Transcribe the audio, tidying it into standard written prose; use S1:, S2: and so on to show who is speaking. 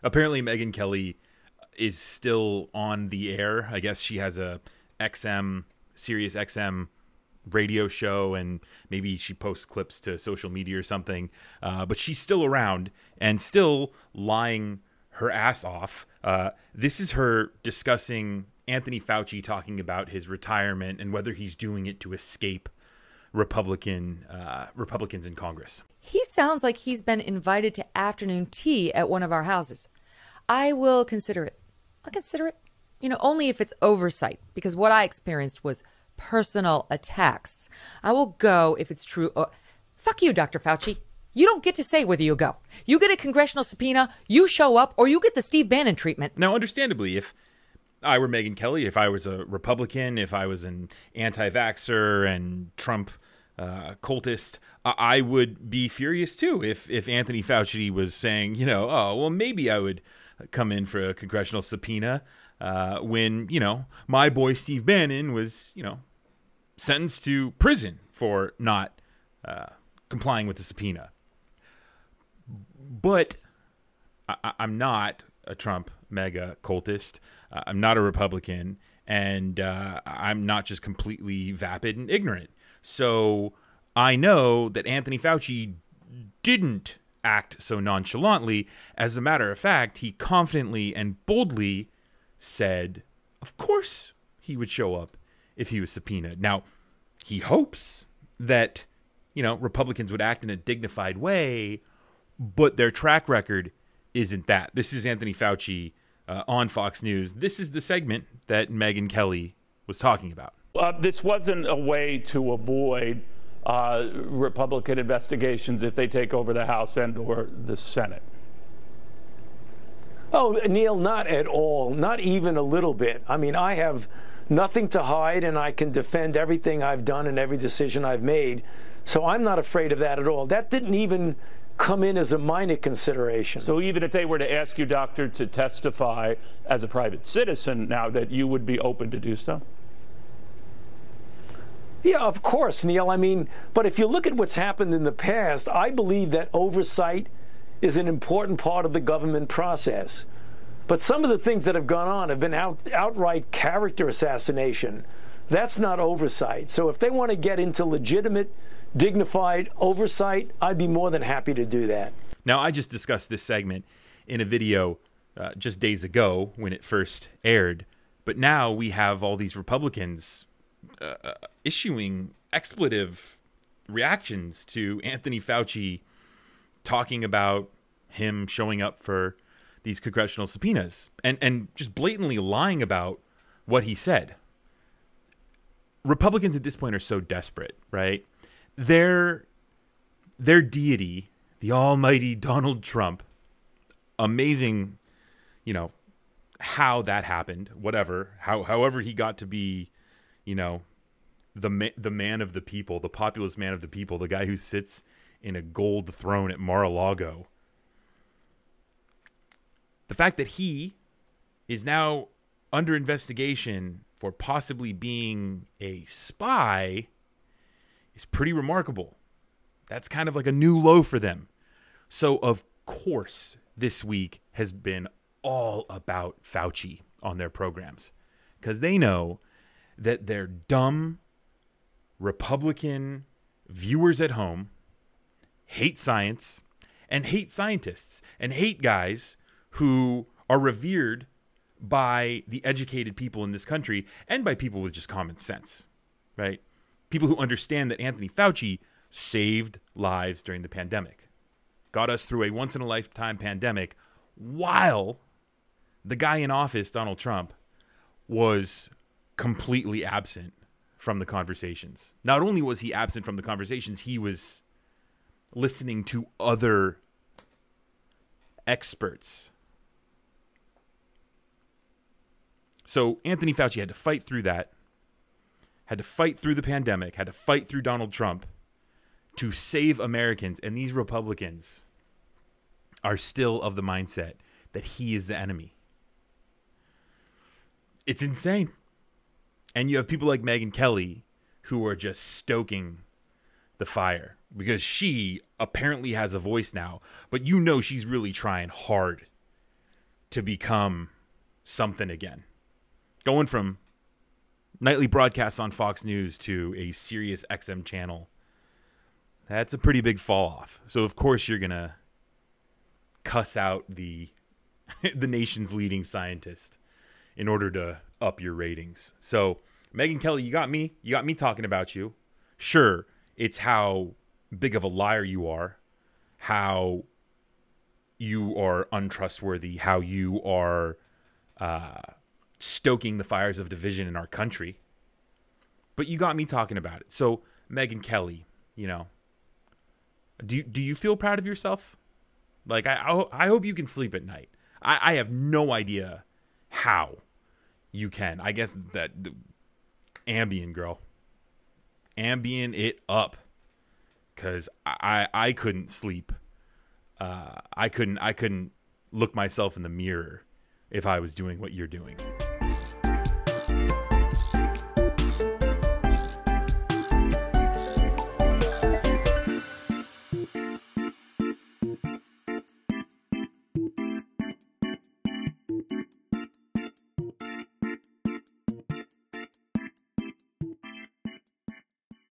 S1: Apparently, Megyn Kelly is still on the air. I guess she has a Sirius XM radio show, and maybe she posts clips to social media or something. But she's still around and still lying her ass off. This is her discussing Anthony Fauci talking about his retirement and whether he's doing it to escape Republicans in Congress.
S2: He sounds like he's been invited to afternoon tea at one of our houses. I will consider it. I'll consider it. Only if it's oversight, because what I experienced was personal attacks. I will go if it's true. Fuck you, Dr. Fauci. You don't get to say whether you go. You get a congressional subpoena, you show up, or you get the Steve Bannon treatment.
S1: Now, understandably, if I were Megyn Kelly, if I was a Republican, if I was an anti-vaxxer and Trump cultist, I would be furious too if Anthony Fauci was saying, oh, well, maybe I would come in for a congressional subpoena when, my boy Steve Bannon was, sentenced to prison for not complying with the subpoena. But I'm not a Trump mega cultist. I'm not a Republican, and I'm not just completely vapid and ignorant. So I know that Anthony Fauci didn't act so nonchalantly. As a matter of fact, he confidently and boldly said, of course he would show up if he was subpoenaed. Now, he hopes that, Republicans would act in a dignified way, but their track record isn't that. This is Anthony Fauci on Fox News. This is the segment that Megyn Kelly was talking about.
S3: This wasn't a way to avoid Republican investigations if they take over the House and or the Senate.
S4: Oh, Neil, not at all. Not even a little bit. I mean, I have nothing to hide, and I can defend everything I've done and every decision I've made. So I'm not afraid of that at all. That didn't even come in as a minor consideration.
S3: So even if they were to ask you, doctor, to testify as a private citizen now, that you would be open to do so?
S4: Yeah, of course, Neil. I mean, but if you look at what's happened in the past, I believe that oversight is an important part of the government process. But some of the things that have gone on have been outright character assassination. That's not oversight. So if they want to get into legitimate, dignified oversight, I'd be more than happy to do that.
S1: Now, I just discussed this segment in a video just days ago when it first aired. But now we have all these Republicans issuing expletive reactions to Anthony Fauci talking about him showing up for these congressional subpoenas and just blatantly lying about what he said. Republicans at this point are so desperate, right? Their deity, the almighty Donald Trump, amazing, how that happened, whatever, however he got to be, the man of the people, the populist man of the people, the guy who sits in a gold throne at Mar-a-Lago. The fact that he is now under investigation for possibly being a spy is pretty remarkable. That's kind of like a new low for them. So, of course, this week has been all about Fauci on their programs, because they know that their dumb Republican viewers at home hate science and hate scientists and hate guys who are revered by the educated people in this country and by people with just common sense, right? People who understand that Anthony Fauci saved lives during the pandemic, got us through a once-in-a-lifetime pandemic while the guy in office, Donald Trump, was completely absent from the conversations. Not only was he absent from the conversations, he was listening to other experts. So Anthony Fauci had to fight through that, had to fight through the pandemic, had to fight through Donald Trump to save Americans. And these Republicans are still of the mindset that he is the enemy. It's insane. And you have people like Megyn Kelly who are just stoking the fire because she apparently has a voice now, but she's really trying hard to become something again. Going from nightly broadcasts on Fox News to a Sirius XM channel, that's a pretty big fall off. So of course you're going to cuss out the the nation's leading scientist in order to up your ratings. So Megyn Kelly, you got me talking about you. Sure, it's how big of a liar you are, how you are untrustworthy, how you are stoking the fires of division in our country. But you got me talking about it. So Megyn Kelly, you know, do you feel proud of yourself? Like, I hope you can sleep at night. I have no idea how you can. I guess that the Ambien, girl. Ambien it up. Because I couldn't sleep. I couldn't look myself in the mirror if I was doing what you're doing.